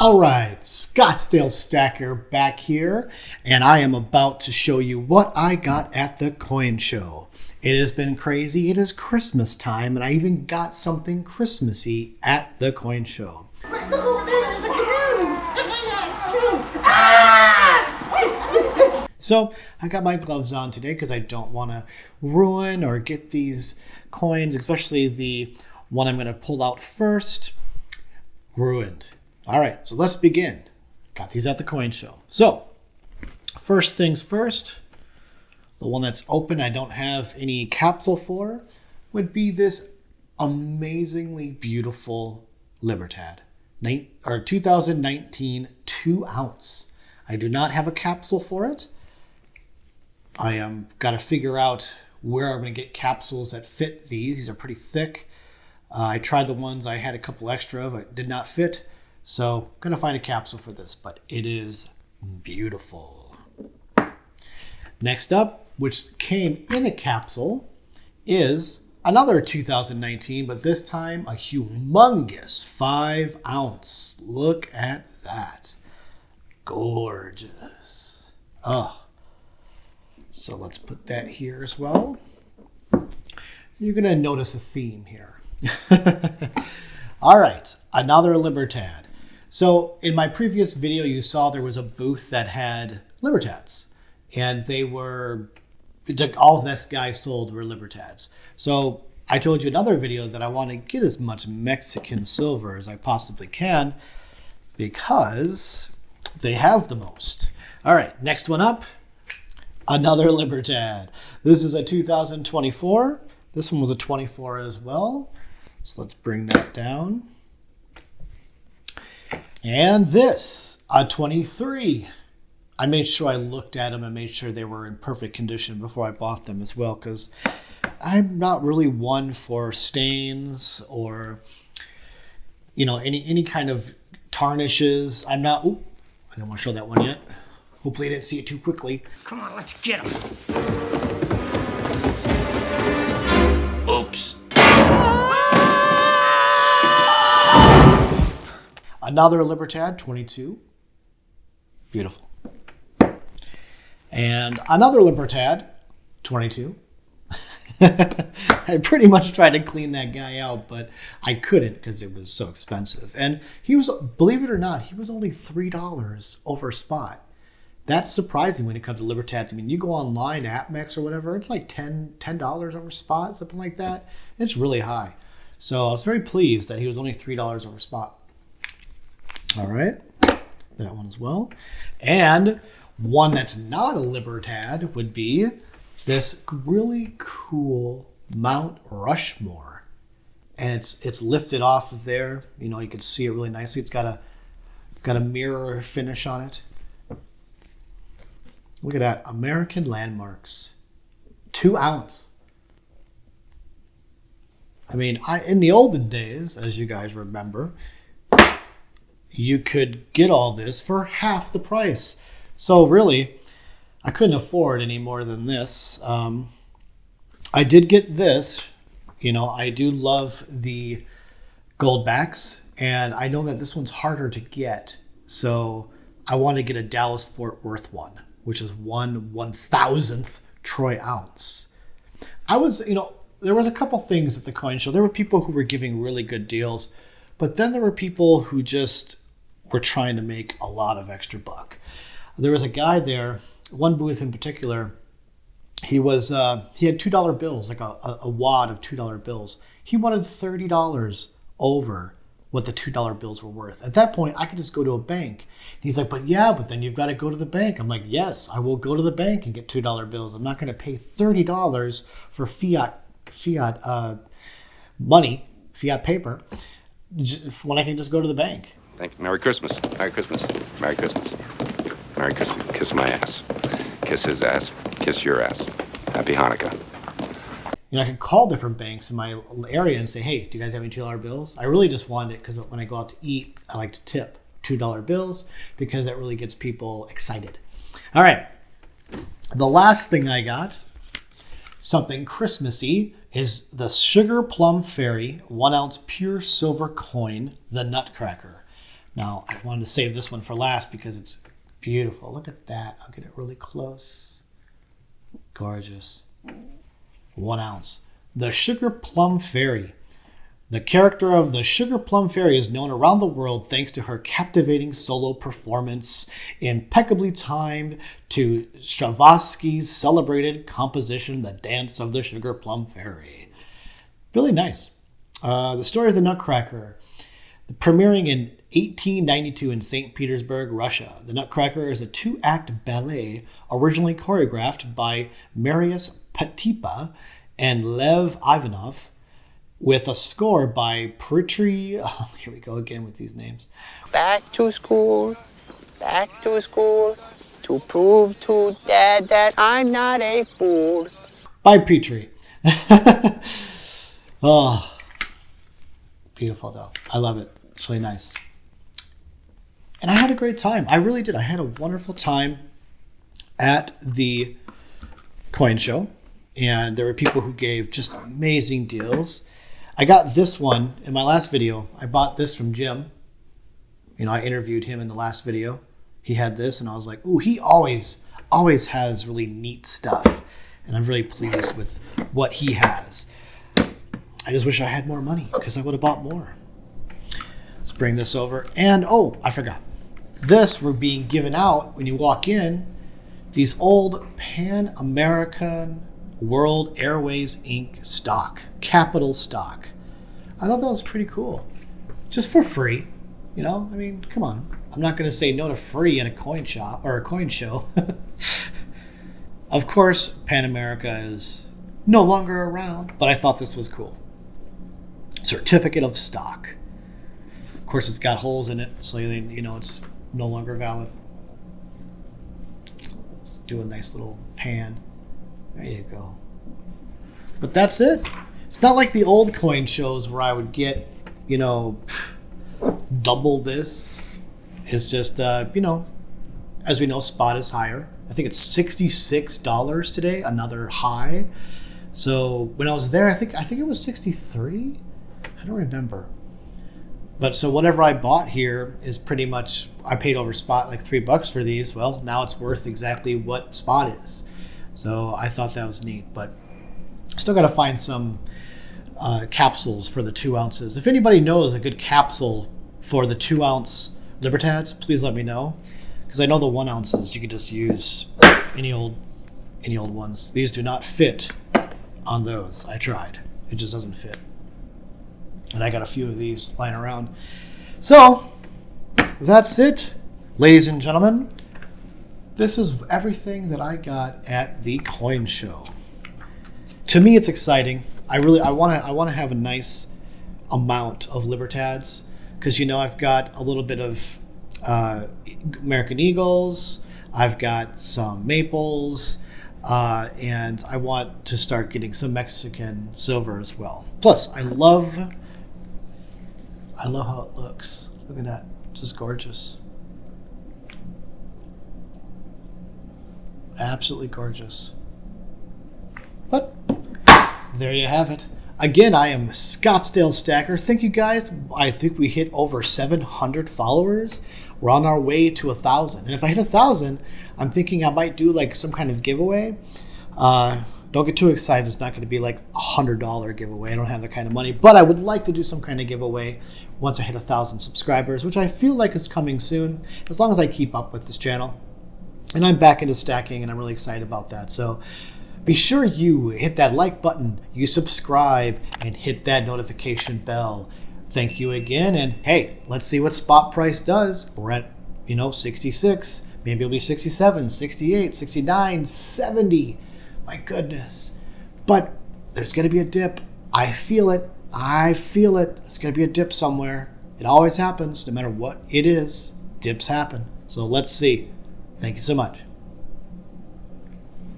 All right, Scottsdale Stacker back here, and I am about to show you what I got at the coin show. It has been crazy. It is Christmas time, and I even got something Christmassy at the coin show. Look over there, there's a canoe! So I got my gloves on today because I don't want to ruin or get these coins, especially the one I'm going to pull out first, ruined. All right, so let's begin. Got these at the coin show. So first things first, the one that's open, I don't have any capsule for, would be this amazingly beautiful Libertad, 2019 2 ounce. I do not have a capsule for it. I am got to figure out where I'm going to get capsules that fit these. These are pretty thick. I tried the ones I had a couple extra of. It did not fit. So I'm going to find a capsule for this, but it is beautiful. Next up, which came in a capsule, is another 2019, but this time a humongous 5 ounce. Look at that. Gorgeous. Oh. So let's put that here as well. You're going to notice a theme here. All right, another Libertad. So in my previous video, you saw there was a booth that had Libertads, and all this guy sold were Libertads. So I told you in another video that I want to get as much Mexican silver as I possibly can because they have the most. All right, next one up, another Libertad. This is a 2024. This one was a 24 as well. So let's bring that down. And this, a 23. I made sure I looked at them and made sure they were in perfect condition before I bought them as well, because I'm not really one for stains or, any kind of tarnishes. I'm not, I don't want to show that one yet. Hopefully I didn't see it too quickly. Come on, let's get him. Oops. Another Libertad, 22. Beautiful. And another Libertad, 22. I pretty much tried to clean that guy out, but I couldn't because it was so expensive. And he was, believe it or not, he was only $3 over spot. That's surprising when it comes to Libertads. I mean, you go online, AppMex or whatever, it's like $10 over spot, something like that. It's really high. So I was very pleased that he was only $3 over spot. All right, that one as well. And one that's not a Libertad would be this really cool Mount Rushmore. And it's lifted off of there. You can see it really nicely. It's got a mirror finish on it. Look at that, American Landmarks, 2 ounce. I mean, in the olden days, as you guys remember, you could get all this for half the price. So really, I couldn't afford any more than this. I did get this. I do love the gold backs, and I know that this one's harder to get. So I want to get a Dallas-Fort Worth one, which is 1/1000th troy ounce. There was a couple things at the coin show. There were people who were giving really good deals, but then there were people who just were trying to make a lot of extra buck. There was a guy there, one booth in particular. He had $2 bills, like a wad of $2 bills. He wanted $30 over what the $2 bills were worth. At that point, I could just go to a bank. And he's like, but then you've got to go to the bank. I'm like, yes, I will go to the bank and get $2 bills. I'm not going to pay $30 for fiat money, fiat paper, when I can just go to the bank. Thank you. Merry Christmas. Merry Christmas. Merry Christmas. Merry Christmas. Kiss my ass. Kiss his ass. Kiss your ass. Happy Hanukkah. I could call different banks in my area and say, hey, do you guys have any $2 bills? I really just wanted it because when I go out to eat, I like to tip $2 bills because that really gets people excited. All right. The last thing I got, something Christmassy, is the Sugar Plum Fairy 1 ounce pure silver coin, the Nutcracker. Now, I wanted to save this one for last because it's beautiful. Look at that. I'll get it really close. Gorgeous. 1 ounce. The Sugar Plum Fairy. The character of the Sugar Plum Fairy is known around the world thanks to her captivating solo performance, impeccably timed to Stravinsky's celebrated composition, The Dance of the Sugar Plum Fairy. Really nice. The story of the Nutcracker. Premiering in 1892 in St. Petersburg, Russia. The Nutcracker is a 2-act ballet originally choreographed by Marius Petipa and Lev Ivanov, with a score by Pritri. Oh, here we go again with these names. Back to school, to prove to Dad that I'm not a fool. By Petrie. Oh, beautiful though. I love it. It's really nice. And I had a great time. I really did. I had a wonderful time at the coin show. And there were people who gave just amazing deals. I got this one in my last video. I bought this from Jim. You know, I interviewed him in the last video. He had this and I was like, ooh, he always has really neat stuff. And I'm really pleased with what he has. I just wish I had more money because I would have bought more. Let's bring this over. And, oh, I forgot. This were being given out when you walk in. These old Pan American World Airways Inc. stock. Capital stock. I thought that was pretty cool. Just for free. You know, I mean, come on. I'm not going to say no to free at a coin shop or a coin show. Of course, Pan America is no longer around, but I thought this was cool. Certificate of stock. Of course, it's got holes in it, so you know it's no longer valid. Let's do a nice little pan. There you go. But that's it. It's not like the old coin shows where I would get, you know, double this. It's just, you know, as we know, spot is higher. I think it's $66 today, another high. So when I was there, I think it was 63. I don't remember. But so whatever I bought here is pretty much, I paid over spot like $3 for these. Well, now it's worth exactly what spot is. So I thought that was neat, but still got to find some capsules for the 2 ounces. If anybody knows a good capsule for the 2 ounce Libertads, please let me know. Because I know the 1 ounces, you could just use any old ones. These do not fit on those. I tried. It just doesn't fit. And I got a few of these lying around. So, that's it. Ladies and gentlemen, this is everything that I got at the coin show. To me, it's exciting. I want to have a nice amount of Libertads because, you know, I've got a little bit of American Eagles. I've got some Maples. And I want to start getting some Mexican silver as well. Plus, I love how it looks. Look at that. Just gorgeous. Absolutely gorgeous. But there you have it. Again, I am Scottsdale Stacker. Thank you guys. I think we hit over 700 followers. We're on our way to 1,000. And if I hit 1,000, I'm thinking I might do like some kind of giveaway. Don't get too excited. It's not going to be like a $100 giveaway. I don't have that kind of money. But I would like to do some kind of giveaway once I hit 1,000 subscribers, which I feel like is coming soon, as long as I keep up with this channel. And I'm back into stacking, and I'm really excited about that. So be sure you hit that like button, you subscribe, and hit that notification bell. Thank you again. And hey, let's see what spot price does. We're at, 66. Maybe it'll be 67, 68, 69, 70. My goodness. But there's going to be a dip. I feel it. It's going to be a dip somewhere. It always happens, no matter what it is. Dips happen. So let's see. Thank you so much.